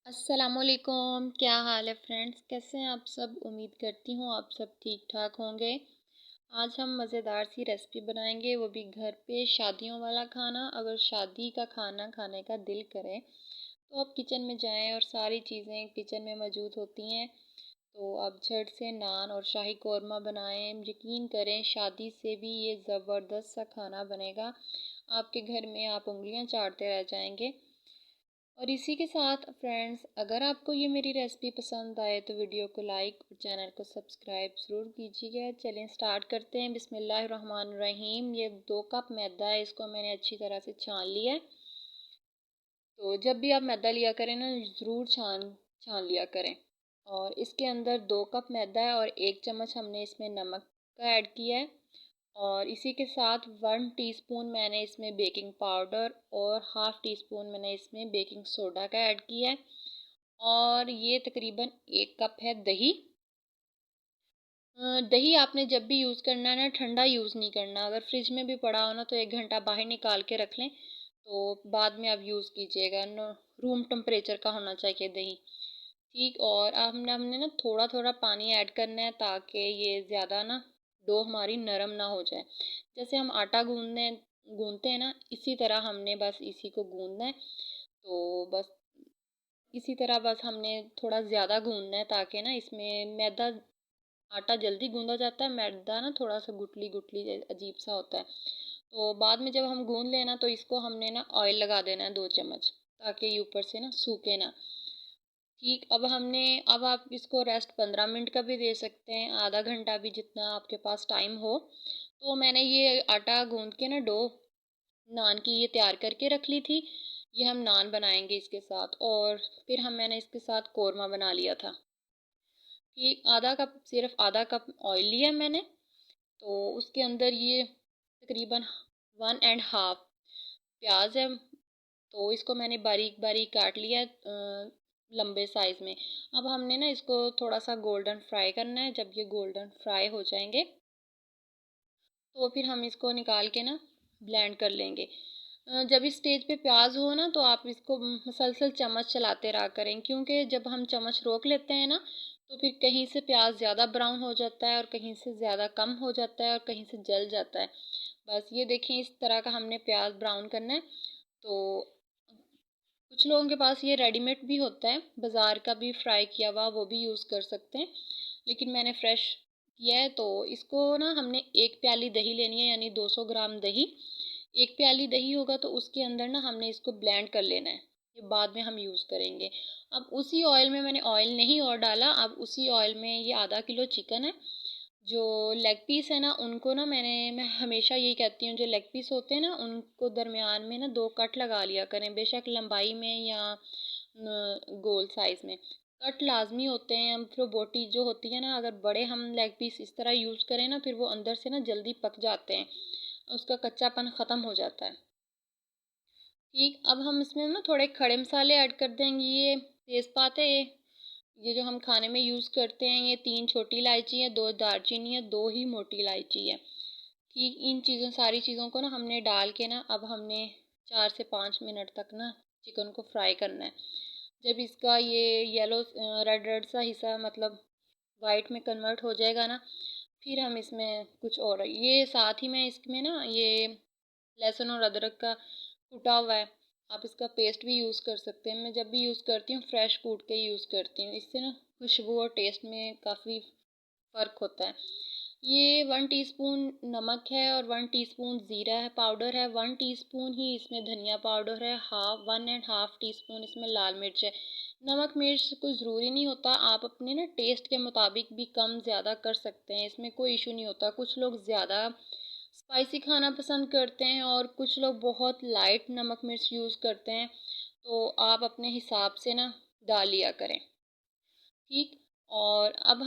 अस्सलामुअलैकुम, क्या हाल है फ्रेंड्स? कैसे हैं आप सब? उम्मीद करती हूँ आप सब ठीक ठाक होंगे। आज हम मज़ेदार सी रेसिपी बनाएंगे, वो भी घर पे शादियों वाला खाना। अगर शादी का खाना खाने का दिल करे तो आप किचन में जाएं और सारी चीज़ें किचन में मौजूद होती हैं। तो आप झट से नान और शाही कौरमा बनाएं। यकीन करें, शादी से भी ये ज़बरदस्त सा खाना बनेगा। आपके घर में आप उंगलियां चाटते रह जाएंगे। और इसी के साथ फ्रेंड्स, अगर आपको ये मेरी रेसिपी पसंद आए तो वीडियो को लाइक और चैनल को सब्सक्राइब ज़रूर कीजिएगा। चलें स्टार्ट करते हैं। बिस्मिल्लाहिर्रहमानिर्रहीम। ये 2 कप मैदा है, इसको मैंने अच्छी तरह से छान लिया है। तो जब भी आप मैदा लिया करें ना, ज़रूर छान छान लिया करें। और इसके अंदर 2 कप मैदा है और 1 चम्मच हमने इसमें नमक का ऐड किया है। और इसी के साथ 1 टीस्पून मैंने इसमें बेकिंग पाउडर और हाफ़ टी स्पून मैंने इसमें बेकिंग सोडा का ऐड किया है। और ये तकरीबन 1 कप है दही। दही आपने जब भी यूज़ करना है ना, ठंडा यूज़ नहीं करना। अगर फ्रिज में भी पड़ा हो ना तो 1 घंटा बाहर निकाल के रख लें, तो बाद में आप यूज़ कीजिएगा। रूम टेम्परेचर का होना चाहिए दही। ठीक। और हमने हमने ना थोड़ा थोड़ा पानी ऐड करना है, ताकि ये ज़्यादा ना डो हमारी नरम ना हो जाए। जैसे हम आटा गूंदते हैं ना, इसी तरह हमने बस इसी को गूंदना है। तो बस इसी तरह बस हमने थोड़ा ज़्यादा गूंदना है, ताकि ना इसमें मैदा आटा जल्दी गूंदा जाता है, मैदा ना थोड़ा सा गुठली गुठली अजीब सा होता है। तो बाद में जब हम गूंद लेना तो इसको हमने ना ऑयल लगा देना है 2 चम्मच, ताकि ये ऊपर से ना सूखे ना। ठीक। अब आप इसको रेस्ट 15 मिनट का भी दे सकते हैं, आधा घंटा भी, जितना आपके पास टाइम हो। तो मैंने ये आटा गूंद के ना डो नान की ये तैयार करके रख ली थी। ये हम नान बनाएंगे इसके साथ। और फिर मैंने इसके साथ कौरमा बना लिया था। ठीक। सिर्फ आधा कप ऑयल लिया मैंने। तो उसके अंदर ये तकरीबन 1.5 प्याज है। तो इसको मैंने बारीक बारीक काट लिया है, लंबे साइज़ में। अब हमने ना इसको थोड़ा सा गोल्डन फ्राई करना है। जब ये गोल्डन फ्राई हो जाएंगे तो फिर हम इसको निकाल के ना ब्लेंड कर लेंगे। जब इस स्टेज पे प्याज हो ना, तो आप इसको मुसलसल चम्मच चलाते रहा करें, क्योंकि जब हम चम्मच रोक लेते हैं ना तो फिर कहीं से प्याज ज़्यादा ब्राउन हो जाता है और कहीं से ज़्यादा कम हो जाता है और कहीं से जल जाता है। बस ये देखें, इस तरह का हमने प्याज ब्राउन करना है। तो कुछ लोगों के पास ये रेडीमेड भी होता है, बाज़ार का भी फ्राई किया हुआ, वो भी यूज़ कर सकते हैं। लेकिन मैंने फ्रेश किया है। तो इसको ना हमने 1 प्याली दही लेनी है, यानी 200 ग्राम दही। 1 प्याली दही होगा तो उसके अंदर ना हमने इसको ब्लेंड कर लेना है। ये बाद में हम यूज़ करेंगे। अब उसी ऑयल में, मैंने ऑयल नहीं और डाला, अब उसी ऑयल में ये आधा किलो चिकन है। जो लेग पीस है ना, उनको ना मैं हमेशा यही कहती हूँ, जो लेग पीस होते हैं ना उनको दरमियान में ना 2 कट लगा लिया करें, बेशक लंबाई में या गोल साइज़ में। कट लाजमी होते हैं। हम फिर बोटी जो होती है ना, अगर बड़े हम लेग पीस इस तरह यूज़ करें ना, फिर वो अंदर से ना जल्दी पक जाते हैं, उसका कच्चापन ख़त्म हो जाता है। ठीक। अब हम इसमें ना थोड़े खड़े मसाले ऐड कर देंगे। ये तेज़पात है, ये जो हम खाने में यूज़ करते हैं। ये 3 छोटी इलायची है, 2 दालचीनी है, 2 ही मोटी इलायची है। ठीक। इन सारी चीज़ों को ना हमने डाल के ना, अब हमने 4 से 5 मिनट तक ना चिकन को फ्राई करना है। जब इसका ये येलो रेड रेड सा हिस्सा, मतलब वाइट में कन्वर्ट हो जाएगा ना, फिर हम इसमें कुछ और, ये साथ ही में इसमें ना ये लहसुन और अदरक का कूटा हुआ है, आप इसका पेस्ट भी यूज़ कर सकते हैं। मैं जब भी यूज़ करती हूँ फ्रेश कूट के यूज़ करती हूँ, इससे ना खुशबू और टेस्ट में काफ़ी फ़र्क होता है। ये 1 टीस्पून नमक है और 1 टीस्पून ज़ीरा है पाउडर है, 1 टीस्पून ही इसमें धनिया पाउडर है, 1.5 टीस्पून इसमें लाल मिर्च है। नमक मिर्च कोई ज़रूरी नहीं होता, आप अपने ना टेस्ट के मुताबिक भी कम ज़्यादा कर सकते हैं, इसमें कोई इशू नहीं होता। कुछ लोग ज़्यादा स्पाइसी खाना पसंद करते हैं और कुछ लोग बहुत लाइट नमक मिर्च यूज़ करते हैं। तो आप अपने हिसाब से ना डाल लिया करें। ठीक। और अब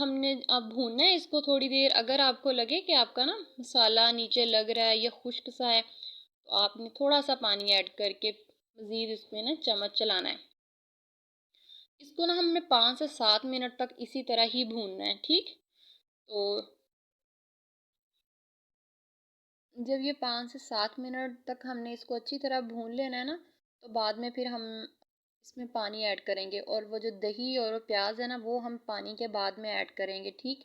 भूनना है इसको थोड़ी देर। अगर आपको लगे कि आपका ना मसाला नीचे लग रहा है या खुश्क सा है, तो आपने थोड़ा सा पानी ऐड करके मज़ीद इसमें ना चम्मच चलाना है। इसको ना हमने 5 से 7 मिनट तक इसी तरह ही भूनना है। ठीक। तो जब ये 5 से 7 मिनट तक हमने इसको अच्छी तरह भून लेना है ना, तो बाद में फिर हम इसमें पानी ऐड करेंगे, और वो जो दही और वो प्याज है ना, वो हम पानी के बाद में ऐड करेंगे। ठीक,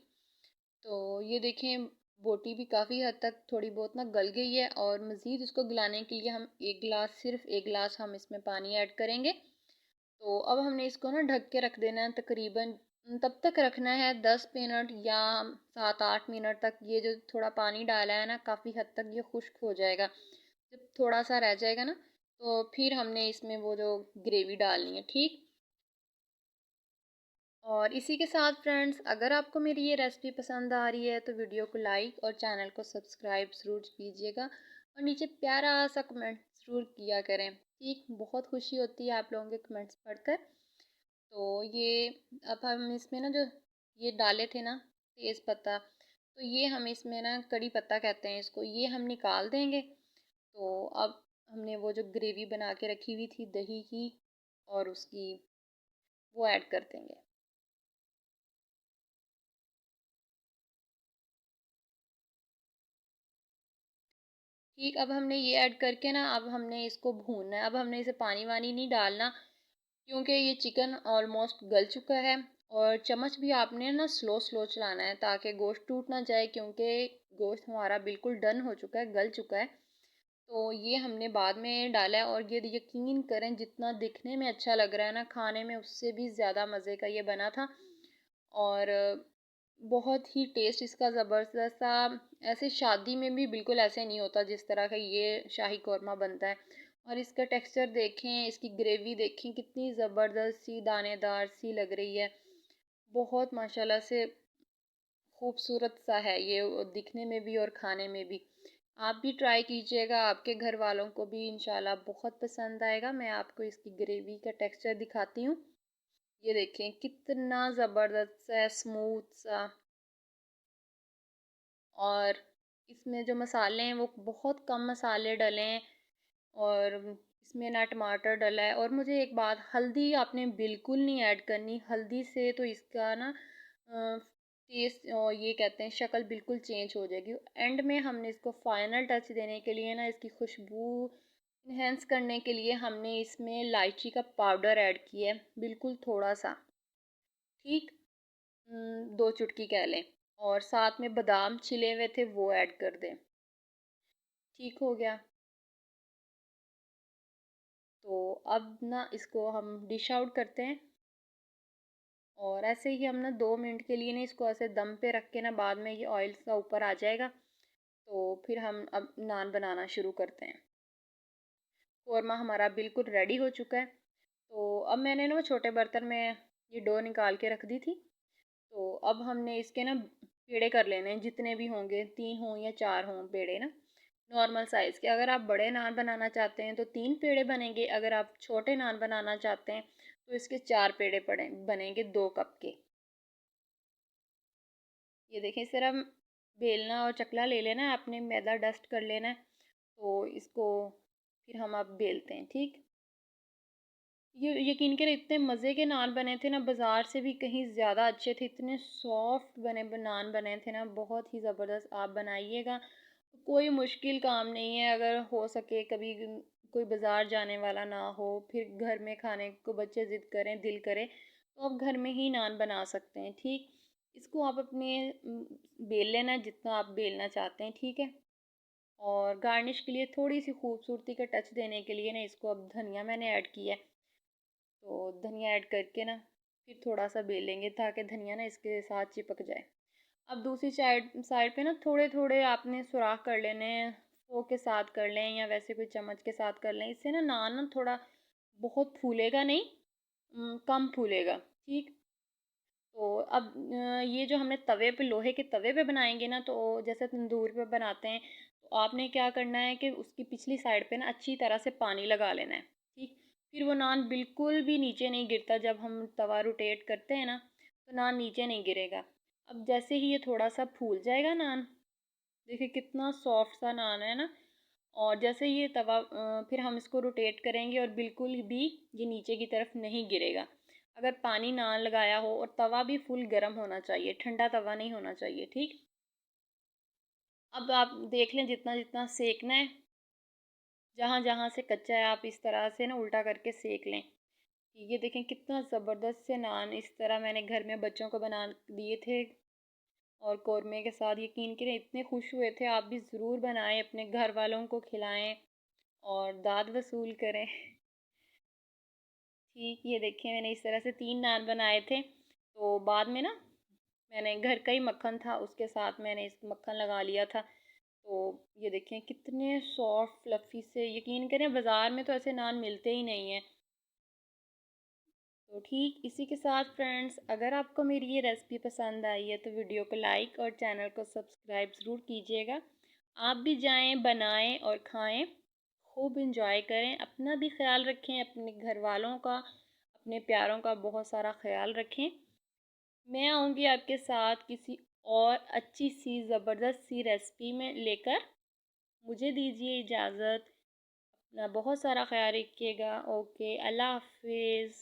तो ये देखें बोटी भी काफ़ी हद तक थोड़ी बहुत ना गल गई है, और मज़ीद इसको गलाने के लिए हम एक गिलास, सिर्फ एक गिलास हम इसमें पानी ऐड करेंगे। तो अब हमने इसको ना ढक के रख देना है, तकरीबन तब तक रखना है 10 मिनट या 7-8 मिनट तक। ये जो थोड़ा पानी डाला है ना, काफ़ी हद तक ये खुश्क हो जाएगा। जब थोड़ा सा रह जाएगा ना, तो फिर हमने इसमें वो जो ग्रेवी डालनी है। ठीक, और इसी के साथ फ्रेंड्स, अगर आपको मेरी ये रेसिपी पसंद आ रही है तो वीडियो को लाइक और चैनल को सब्सक्राइब ज़रूर कीजिएगा, और नीचे प्यारा सा कमेंट ज़रूर किया करें। ठीक, बहुत खुशी होती है आप लोगों के कमेंट्स पढ़कर। तो ये अब हम इसमें ना जो ये डाले थे ना तेज़ पत्ता, तो ये हम इसमें ना कड़ी पत्ता कहते हैं इसको, ये हम निकाल देंगे। तो अब हमने वो जो ग्रेवी बना के रखी हुई थी दही की और उसकी, वो ऐड कर देंगे। ठीक, अब हमने ये ऐड करके ना, अब हमने इसको भूनना है। अब हमने इसे पानी वानी नहीं डालना, क्योंकि ये चिकन ऑलमोस्ट गल चुका है। और चम्मच भी आपने ना स्लो स्लो चलाना है, ताकि गोश्त टूट ना जाए, क्योंकि गोश्त हमारा बिल्कुल डन हो चुका है, गल चुका है। तो ये हमने बाद में डाला है, और ये यकीन करें जितना दिखने में अच्छा लग रहा है ना, खाने में उससे भी ज़्यादा मज़े का ये बना था। और बहुत ही टेस्ट इसका ज़बरदस्त था। ऐसे शादी में भी बिल्कुल ऐसे नहीं होता जिस तरह का ये शाही कौरमा बनता है। और इसका टेक्सचर देखें, इसकी ग्रेवी देखें कितनी ज़बरदस्त सी दानेदार सी लग रही है। बहुत माशाल्लाह से खूबसूरत सा है ये, दिखने में भी और खाने में भी। आप भी ट्राई कीजिएगा, आपके घर वालों को भी इंशाल्लाह बहुत पसंद आएगा। मैं आपको इसकी ग्रेवी का टेक्सचर दिखाती हूँ। ये देखें कितना ज़बरदस्त सा स्मूथ सा। और इसमें जो मसाले हैं वो बहुत कम मसाले डले हैं, और इसमें ना टमाटर डला है। और मुझे एक बात, हल्दी आपने बिल्कुल नहीं ऐड करनी। हल्दी से तो इसका ना टेस्ट, और ये कहते हैं शक्ल बिल्कुल चेंज हो जाएगी। एंड में हमने इसको फाइनल टच देने के लिए ना, इसकी खुशबू इन्हेंस करने के लिए हमने इसमें इलायची का पाउडर ऐड किया है, बिल्कुल थोड़ा सा। ठीक, 2 चुटकी कह लें। और साथ में बादाम छिले हुए थे, वो ऐड कर दें। ठीक हो गया। तो अब ना इसको हम डिश आउट करते हैं, और ऐसे ही हम ना 2 मिनट के लिए ना इसको ऐसे दम पे रख के ना, बाद में ये ऑयल सा ऊपर आ जाएगा। तो फिर हम अब नान बनाना शुरू करते हैं। कौरमा हमारा बिल्कुल रेडी हो चुका है। तो अब मैंने ना वो छोटे बर्तन में ये डो निकाल के रख दी थी। तो अब हमने इसके ना पेड़े कर लेने हैं, जितने भी होंगे, 3 हों या 4 हों पेड़े ना, नॉर्मल साइज़ के। अगर आप बड़े नान बनाना चाहते हैं तो 3 पेड़े बनेंगे। अगर आप छोटे नान बनाना चाहते हैं तो इसके 4 पेड़े पड़े बनेंगे 2 कप के। ये देखें, इस तरह बेलना और चकला ले लेना है, आपने मैदा डस्ट कर लेना है। तो इसको फिर हम अब बेलते हैं। ठीक, ये यकीन करें इतने मज़े के नान बने थे ना, बाज़ार से भी कहीं ज़्यादा अच्छे थे। इतने सॉफ्ट नान बने थे ना, बहुत ही ज़बरदस्त। आप बनाइएगा, कोई मुश्किल काम नहीं है। अगर हो सके कभी कोई बाज़ार जाने वाला ना हो, फिर घर में खाने को बच्चे ज़िद करें, दिल करे, तो आप घर में ही नान बना सकते हैं। ठीक, इसको आप अपने बेल लेना जितना आप बेलना चाहते हैं। ठीक है, और गार्निश के लिए थोड़ी सी खूबसूरती का टच देने के लिए ना, इसको अब धनिया मैंने ऐड किया है। तो धनिया ऐड करके ना फिर थोड़ा सा बेलेंगे, ताकि धनिया ना इसके साथ चिपक जाए। अब दूसरी साइड साइड पे ना थोड़े थोड़े आपने सुराख कर लेने हैं, फोक के साथ कर लें या वैसे कोई चम्मच के साथ कर लें। इससे ना नान ना थोड़ा बहुत फूलेगा नहीं, कम फूलेगा। ठीक, तो अब ये जो हमने तवे पे, लोहे के तवे पे बनाएंगे ना, तो जैसे तंदूर पे बनाते हैं, तो आपने क्या करना है कि उसकी पिछली साइड पे ना अच्छी तरह से पानी लगा लेना है। ठीक, फिर वो नान बिल्कुल भी नीचे नहीं गिरता। जब हम तवा रोटेट करते हैं ना, तो नान नीचे नहीं गिरेगा। अब जैसे ही ये थोड़ा सा फूल जाएगा नान, देखिए कितना सॉफ्ट सा नान है ना। और जैसे ये तवा फिर हम इसको रोटेट करेंगे, और बिल्कुल भी ये नीचे की तरफ नहीं गिरेगा। अगर पानी ना लगाया हो, और तवा भी फुल गर्म होना चाहिए, ठंडा तवा नहीं होना चाहिए। ठीक, अब आप देख लें जितना जितना सेकना है, जहाँ जहाँ से कच्चा है आप इस तरह से ना उल्टा करके सेक लें। ये देखें कितना ज़बरदस्त से नान इस तरह मैंने घर में बच्चों को बना दिए थे, और कौरमे के साथ यकीन करें इतने खुश हुए थे। आप भी ज़रूर बनाएं, अपने घर वालों को खिलाएं और दाद वसूल करें। ठीक, ये देखें मैंने इस तरह से 3 नान बनाए थे। तो बाद में ना मैंने घर का ही मक्खन था, उसके साथ मैंने इस मक्खन लगा लिया था। तो ये देखें कितने सॉफ्ट फ्लफ़ी से, यकीन करें बाज़ार में तो ऐसे नान मिलते ही नहीं हैं। तो ठीक इसी के साथ फ्रेंड्स, अगर आपको मेरी ये रेसिपी पसंद आई है तो वीडियो को लाइक और चैनल को सब्सक्राइब ज़रूर कीजिएगा। आप भी जाएं, बनाएं और खाएं, खूब इंजॉय करें, अपना भी ख्याल रखें, अपने घर वालों का, अपने प्यारों का बहुत सारा ख्याल रखें। मैं आऊँगी आपके साथ किसी और अच्छी सी ज़बरदस्त सी रेसिपी में लेकर। मुझे दीजिए इजाज़त, अपना बहुत सारा ख्याल रखिएगा। ओके, अल्लाह हाफिज़।